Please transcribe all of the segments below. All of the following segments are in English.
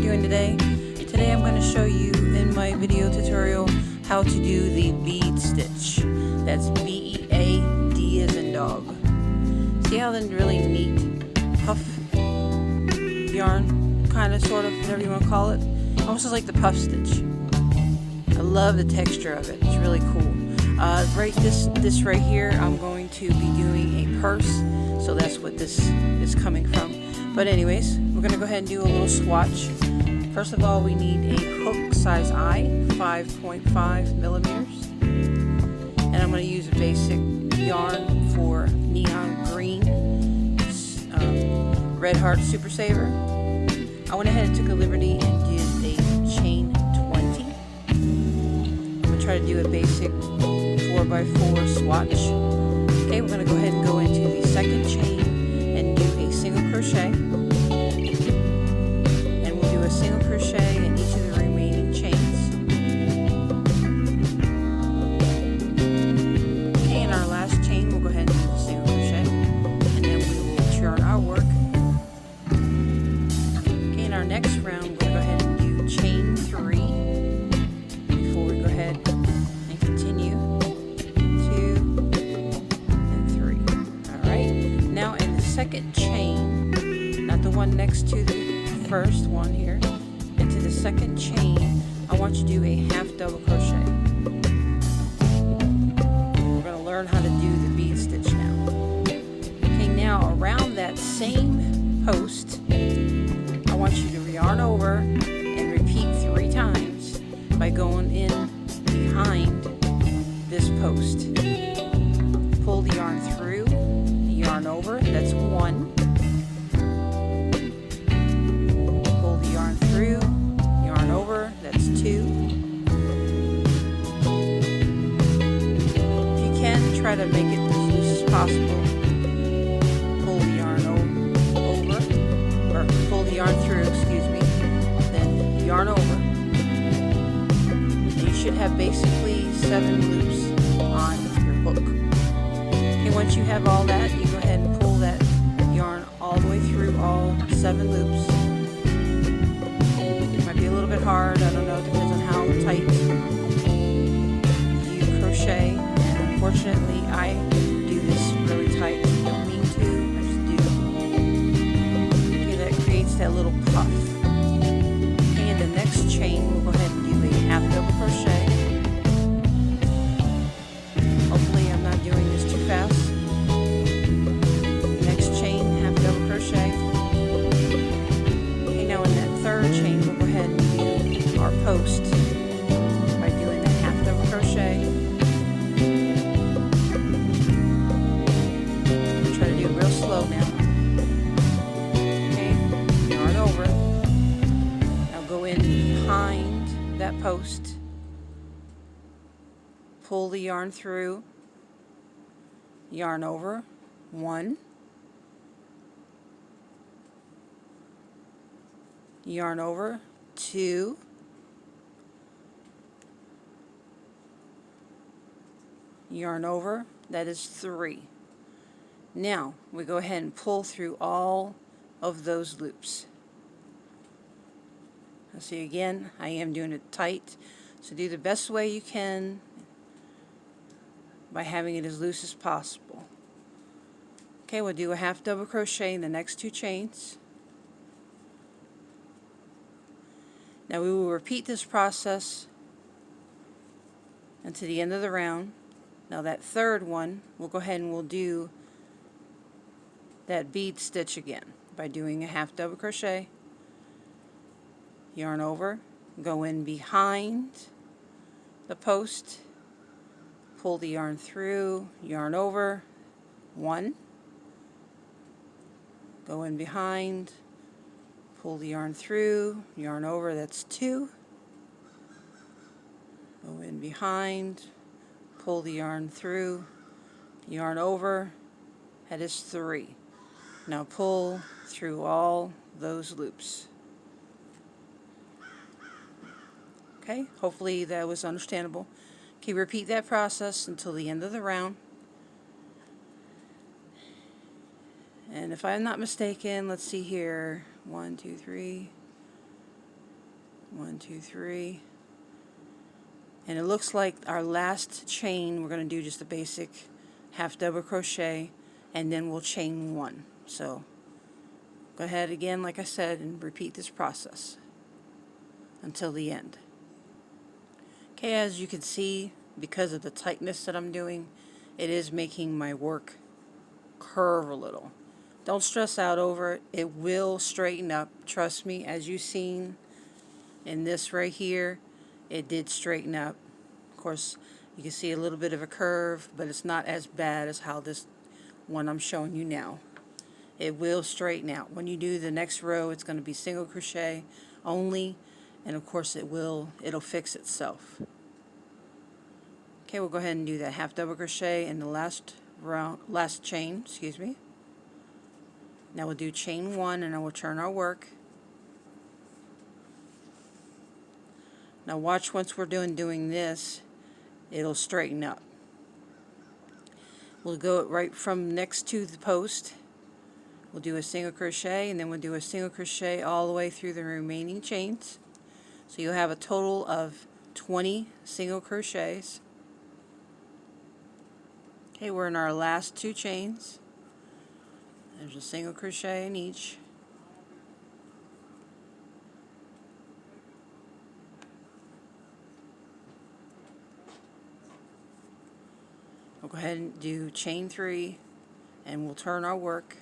doing today? Today I'm going to show you in my video tutorial how to do the bead stitch. That's B-E-A-D as in dog. See how the really neat puff yarn, kind of, sort of, whatever you want to call it? Almost like the puff stitch. I love the texture of it. It's really cool. This right here, I'm going to be doing a purse, so that's what this is coming from. But anyways, we're going to go ahead and do a little swatch. First of all, we need a hook size I, 5.5 millimeters. And I'm going to use a basic yarn for neon green, Red Heart Super Saver. I went ahead and took a liberty and did a chain 20. I'm going to try to do a basic 4x4 swatch. Okay, we're going to go ahead and go into the second chain and do a single crochet. And we'll do a single crochet in each of the remaining chains. Okay, in our last chain, we'll go ahead and do the single crochet. And then we will turn our work. Okay, in our next round, we're going to go ahead and do chain 3 before we go ahead and continue. 2 and 3. Alright, now in the second chain, not the one next to the first one here, into the second chain, I want you to do a half double crochet. We're going to learn how to do the bead stitch now. Okay, now around that same post, I want you to yarn over and repeat 3 times by going in behind this post. Pull the yarn through, the yarn over, that's 1. Pull the yarn through, yarn over, that's 2. If you can, try to make it as loose as possible. Pull the yarn over, or pull the yarn through, excuse me, then yarn over. And you should have basically 7 loops on your hook. Okay, once you have all that, you go ahead and pull that yarn all the way through all 7 loops. It might be a little bit hard, I don't know, it depends on how tight you crochet. And unfortunately, I do this really tight. I don't mean to, I just do. Okay, that creates that little puff. Okay, in the next chain, we'll go ahead and do a half double crochet. Hopefully I'm not doing this too fast. Next chain, half double crochet. Okay, now in that third chain, we'll go ahead and do our post by doing a half double crochet. Try to do it real slow now. Okay, yarn over. Now go in behind that post. Pull the yarn through, yarn over, 1, yarn over, 2, yarn over, that is 3. Now we go ahead and pull through all of those loops. Now see, again, I am doing it tight, so do the best way you can by having it as loose as possible. Okay, we'll do a half double crochet in the next 2 chains. Now we will repeat this process until the end of the round. Now that third one, we'll go ahead and we'll do that bead stitch again by doing a half double crochet, yarn over, go in behind the post, pull the yarn through, yarn over, 1, go in behind, pull the yarn through, yarn over, that's 2, go in behind, pull the yarn through, yarn over, that is 3. Now pull through all those loops. Okay, hopefully that was understandable. Okay, repeat that process until the end of the round. And if I'm not mistaken, let's see here, 1, 2, 3, 1, 2, 3. And it looks like our last chain, we're going to do just a basic half double crochet, and then we'll chain 1. So go ahead again, like I said, and repeat this process until the end. Okay, as you can see, because of the tightness that I'm doing, it is making my work curve a little. Don't stress out over it. It will straighten up. Trust me, as you've seen in this right here, it did straighten up. Of course, you can see a little bit of a curve, but it's not as bad as how this one I'm showing you now. It will straighten out. When you do the next row, it's going to be single crochet only, and of course it'll fix itself. Okay, we'll go ahead and do that half double crochet in the last chain, excuse me. Now we'll do chain 1, and I will turn our work. Now watch, once we're doing this, it'll straighten up. We'll go right from next to the post. We'll do a single crochet, and then we'll do a single crochet all the way through the remaining chains. So you'll have a total of 20 single crochets. Okay, we're in our last 2 chains. There's a single crochet in each. We'll go ahead and do chain 3, and we'll turn our work.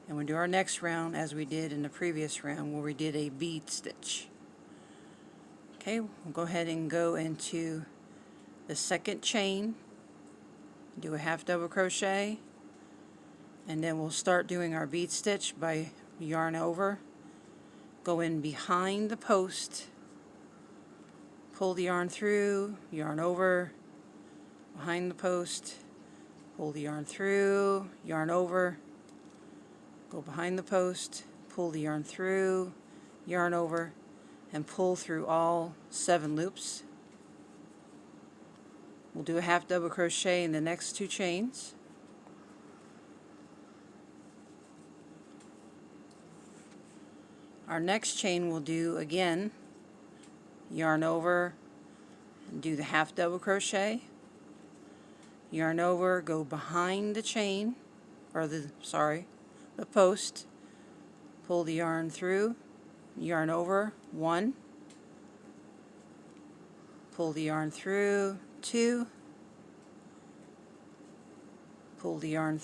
And we'll do our next round as we did in the previous round, where we did a bead stitch. Okay, we'll go ahead and go into the second chain, do a half double crochet, and then we'll start doing our bead stitch by yarn over, go in behind the post, pull the yarn through, yarn over, behind the post, pull the yarn through, yarn over, go behind the post, pull the yarn through, yarn over, and pull through all 7 loops. We'll do a half double crochet in the next 2 chains. Our next chain we'll do again, yarn over, and do the half double crochet, yarn over, go behind the chain, or the post, pull the yarn through, yarn over, 1, pull the yarn through, 2, pull the yarn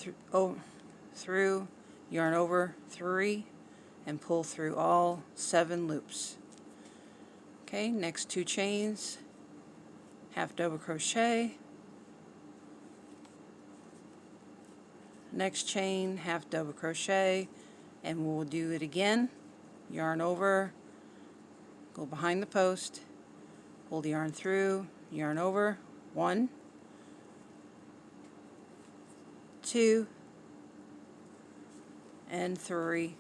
through, yarn over, 3, and pull through all 7 loops. Okay, next 2 chains, half double crochet, next chain, half double crochet, and we'll do it again, yarn over, go behind the post, pull the yarn through, yarn over, 1, 2, and 3,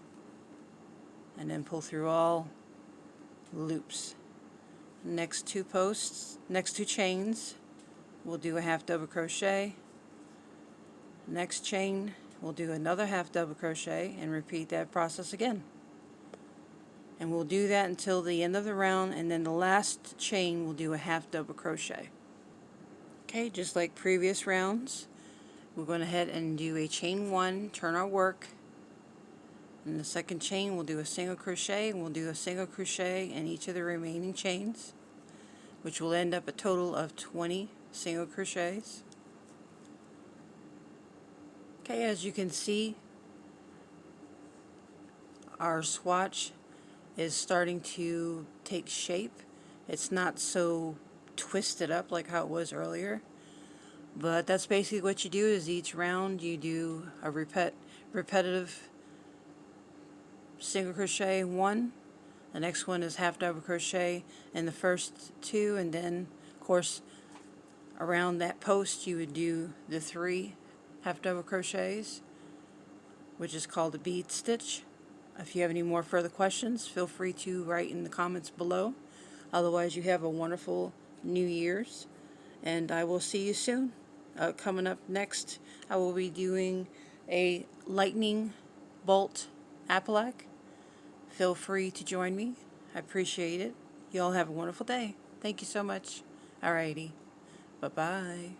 and then pull through all loops. Next 2 chains, we'll do a half double crochet. Next chain, we'll do another half double crochet and repeat that process again. And we'll do that until the end of the round, and then the last chain we'll do a half double crochet. Okay, just like previous rounds, we're going ahead and do a chain 1, turn our work. In the second chain we'll do a single crochet, and we'll do a single crochet in each of the remaining chains, which will end up a total of 20 single crochets. Okay, as you can see, our swatch is starting to take shape. It's not so twisted up like how it was earlier, but that's basically what you do. Is each round you do a repetitive single crochet 1, the next one is half double crochet in the first 2, and then of course around that post you would do the 3 half double crochets, which is called a bead stitch. If you have any more further questions, feel free to write in the comments below. Otherwise, you have a wonderful New Year's, and I will see you soon. Coming up next, I will be doing a lightning bolt applique. Feel free to join me. I appreciate it. You all have a wonderful day. Thank you so much. Alrighty. Bye-bye.